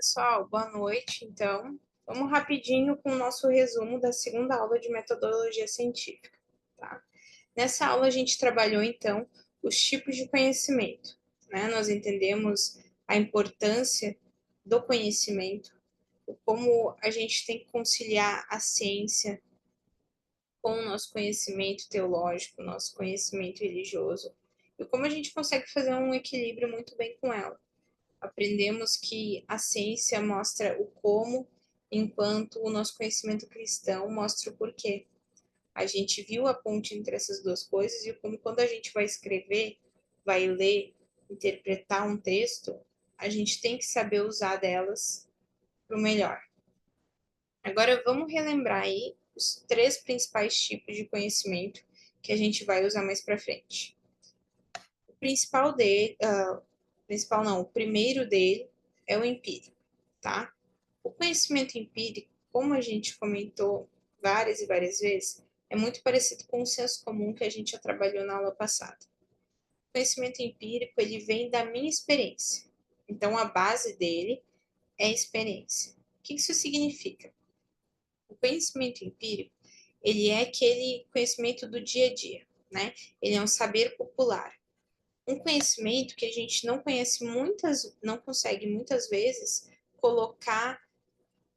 Pessoal, boa noite. Então, vamos rapidinho com o nosso resumo da segunda aula de metodologia científica, tá? Nessa aula a gente trabalhou então os tipos de conhecimento, né? Nós entendemos a importância do conhecimento, como a gente tem que conciliar a ciência com o nosso conhecimento teológico, nosso conhecimento religioso, e como a gente consegue fazer um equilíbrio muito bem com ela. Aprendemos que a ciência mostra o como, enquanto o nosso conhecimento cristão mostra o porquê. A gente viu a ponte entre essas duas coisas e como quando a gente vai escrever, vai ler, interpretar um texto, a gente tem que saber usar delas para o melhor. Agora vamos relembrar aí os três principais tipos de conhecimento que a gente vai usar mais para frente. O principal dele, principal não, o primeiro dele é o empírico, tá? O conhecimento empírico, como a gente comentou várias e várias vezes, é muito parecido com o senso comum que a gente já trabalhou na aula passada. O conhecimento empírico, ele vem da minha experiência. Então, a base dele é a experiência. O que isso significa? O conhecimento empírico, ele é aquele conhecimento do dia a dia, né? Ele é um saber popular. Um conhecimento que a gente não consegue muitas vezes colocar,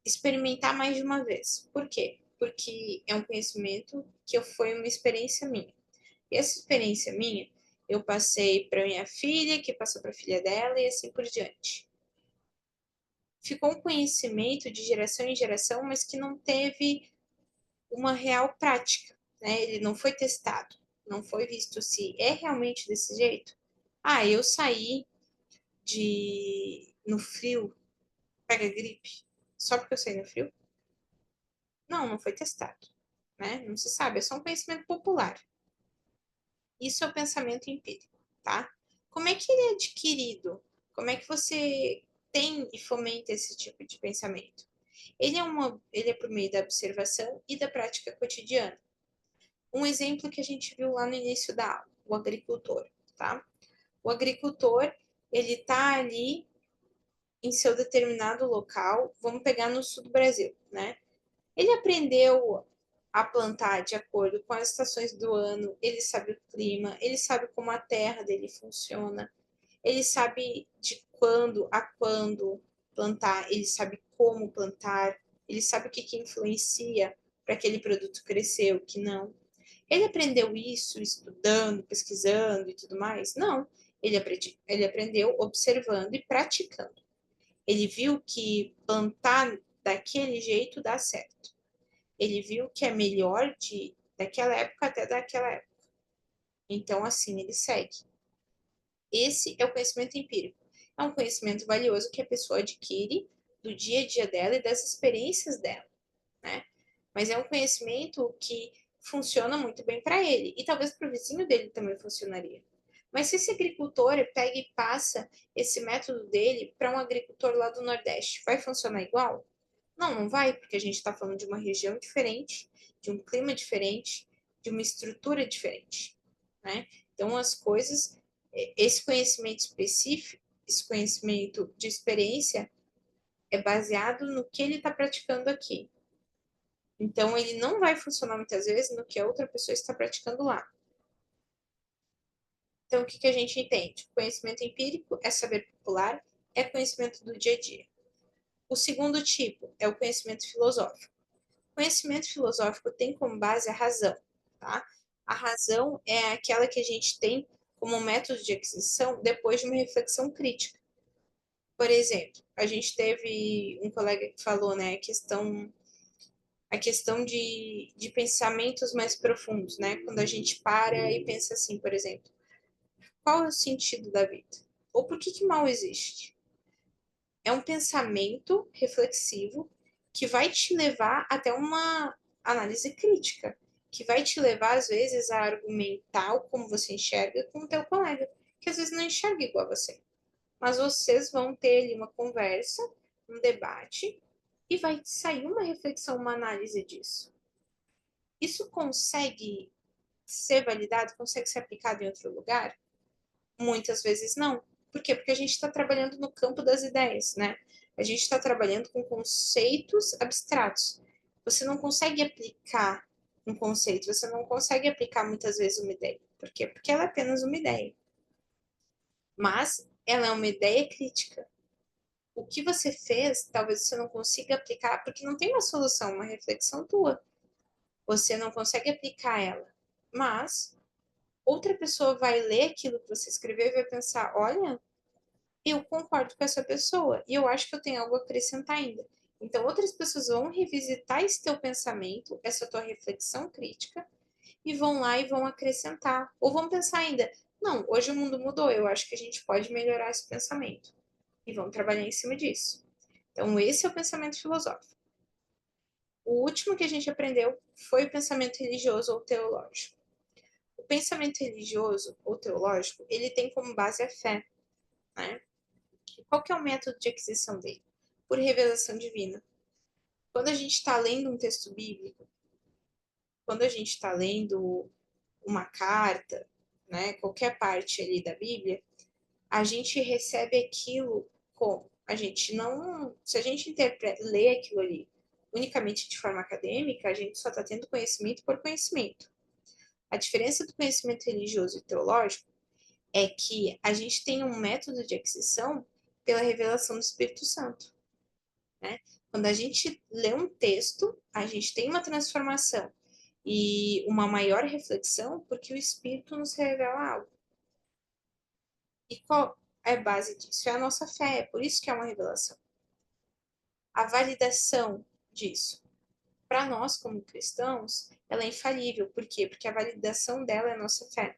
experimentar mais de uma vez. Por quê? Porque é um conhecimento que foi uma experiência minha. E essa experiência minha, eu passei para minha filha, que passou para a filha dela e assim por diante. Ficou um conhecimento de geração em geração, mas que não teve uma real prática, né? Ele não foi testado, não foi visto se é realmente desse jeito. Ah, eu saí no frio, pega gripe, só porque eu saí no frio? Não, não foi testado, né? Não se sabe, é só um conhecimento popular. Isso é o pensamento empírico, tá? Como é que ele é adquirido? Como é que você tem e fomenta esse tipo de pensamento? Ele é por meio da observação e da prática cotidiana. Um exemplo que a gente viu lá no início da aula, o agricultor, tá? O agricultor, ele tá ali em seu determinado local, vamos pegar no sul do Brasil, né? Ele aprendeu a plantar de acordo com as estações do ano, ele sabe o clima, ele sabe como a terra dele funciona, ele sabe de quando a quando plantar, ele sabe como plantar, ele sabe o que, que influencia para aquele produto crescer, o que não. Ele aprendeu isso estudando, pesquisando e tudo mais? Não. Ele aprendeu observando e praticando. Ele viu que plantar daquele jeito dá certo. Ele viu que é melhor daquela época até daquela época. Então, assim, ele segue. Esse é o conhecimento empírico. É um conhecimento valioso que a pessoa adquire do dia a dia dela e das experiências dela, né? Mas é um conhecimento que funciona muito bem para ele e talvez para o vizinho dele também funcionaria. Mas se esse agricultor pega e passa esse método dele para um agricultor lá do Nordeste, vai funcionar igual? Não, não vai, porque a gente está falando de uma região diferente, de um clima diferente, de uma estrutura diferente, né? Então, as coisas, esse conhecimento específico, esse conhecimento de experiência, é baseado no que ele está praticando aqui. Então, ele não vai funcionar muitas vezes no que a outra pessoa está praticando lá. Então, o que, que a gente entende? Conhecimento empírico é saber popular, é conhecimento do dia a dia. O segundo tipo é o conhecimento filosófico. O conhecimento filosófico tem como base a razão, tá? A razão é aquela que a gente tem como método de aquisição depois de uma reflexão crítica. Por exemplo, a gente teve um colega que falou, né, a questão de pensamentos mais profundos, né? Quando a gente para e pensa assim, por exemplo, qual é o sentido da vida? Ou por que que mal existe? É um pensamento reflexivo que vai te levar até uma análise crítica, que vai te levar, às vezes, a argumentar como você enxerga com o teu colega, que às vezes não enxerga igual a você. Mas vocês vão ter ali uma conversa, um debate, e vai sair uma reflexão, uma análise disso. Isso consegue ser validado, consegue ser aplicado em outro lugar? Muitas vezes não. Por quê? Porque a gente está trabalhando no campo das ideias, né? A gente está trabalhando com conceitos abstratos. Você não consegue aplicar um conceito, você não consegue aplicar muitas vezes uma ideia. Por quê? Porque ela é apenas uma ideia. Mas ela é uma ideia crítica. O que você fez, talvez você não consiga aplicar, porque não tem uma solução, uma reflexão tua. Você não consegue aplicar ela. Mas outra pessoa vai ler aquilo que você escreveu e vai pensar: olha, eu concordo com essa pessoa e eu acho que eu tenho algo a acrescentar ainda. Então, outras pessoas vão revisitar esse teu pensamento, essa tua reflexão crítica, e vão lá e vão acrescentar. Ou vão pensar ainda: não, hoje o mundo mudou, eu acho que a gente pode melhorar esse pensamento. E vão trabalhar em cima disso. Então, esse é o pensamento filosófico. O último que a gente aprendeu foi o pensamento religioso ou teológico. O pensamento religioso ou teológico, ele tem como base a fé, né? E qual que é o método de aquisição dele? Por revelação divina. Quando a gente está lendo um texto bíblico, quando a gente está lendo uma carta, né, qualquer parte ali da Bíblia, a gente recebe aquilo como a gente não, se a gente lê aquilo ali unicamente de forma acadêmica, a gente só está tendo conhecimento por conhecimento. A diferença do conhecimento religioso e teológico é que a gente tem um método de aquisição pela revelação do Espírito Santo, né? Quando a gente lê um texto, a gente tem uma transformação e uma maior reflexão porque o Espírito nos revela algo. E qual é a base disso? É a nossa fé, é por isso que é uma revelação. A validação disso, para nós como cristãos, ela é infalível. Por quê? Porque a validação dela é a nossa fé.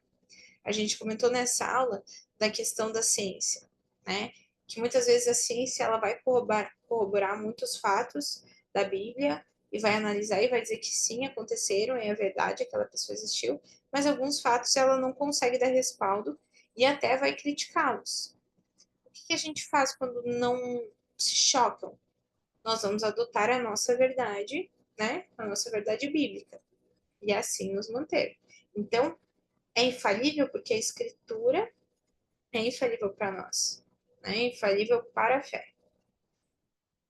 A gente comentou nessa aula da questão da ciência, né? Que muitas vezes a ciência ela vai corroborar muitos fatos da Bíblia e vai analisar e vai dizer que sim, aconteceram, é verdade, aquela pessoa existiu, mas alguns fatos ela não consegue dar respaldo e até vai criticá-los. O que a gente faz quando não se chocam? Nós vamos adotar a nossa verdade, né? A nossa verdade bíblica e assim nos manter. Então, é infalível porque a escritura é infalível para nós, né? É infalível para a fé.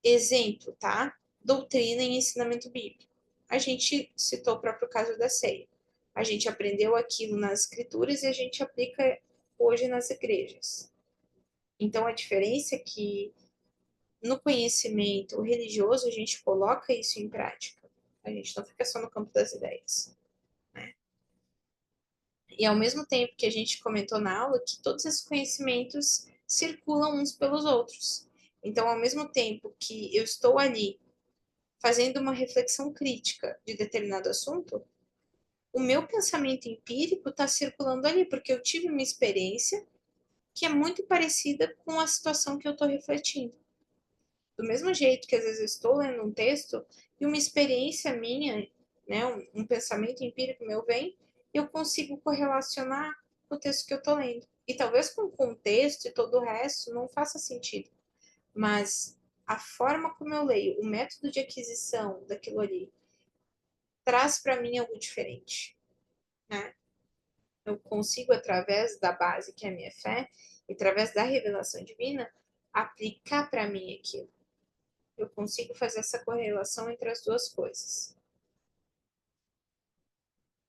Exemplo, tá? Doutrina e ensinamento bíblico. A gente citou o próprio caso da ceia. A gente aprendeu aquilo nas escrituras e a gente aplica hoje nas igrejas. Então, a diferença é que no conhecimento religioso a gente coloca isso em prática. A gente não fica só no campo das ideias. Né? E ao mesmo tempo que a gente comentou na aula que todos esses conhecimentos circulam uns pelos outros. Então, ao mesmo tempo que eu estou ali fazendo uma reflexão crítica de determinado assunto, o meu pensamento empírico está circulando ali, porque eu tive uma experiência que é muito parecida com a situação que eu estou refletindo. Do mesmo jeito que às vezes eu estou lendo um texto e uma experiência minha, né, um pensamento empírico meu vem, eu consigo correlacionar com o texto que eu estou lendo. E talvez com o contexto e todo o resto não faça sentido, mas a forma como eu leio, o método de aquisição daquilo ali, traz para mim algo diferente, né? Eu consigo, através da base que é a minha fé, e através da revelação divina, aplicar para mim aquilo. Eu consigo fazer essa correlação entre as duas coisas.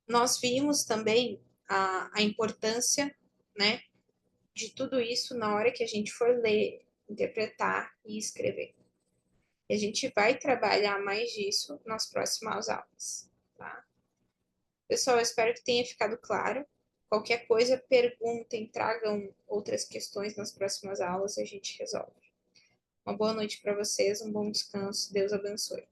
Nós vimos também a importância, né, de tudo isso na hora que a gente for ler, interpretar e escrever. E a gente vai trabalhar mais disso nas próximas aulas, tá? Pessoal, eu espero que tenha ficado claro. Qualquer coisa, perguntem, tragam outras questões nas próximas aulas e a gente resolve. Uma boa noite para vocês, um bom descanso, Deus abençoe.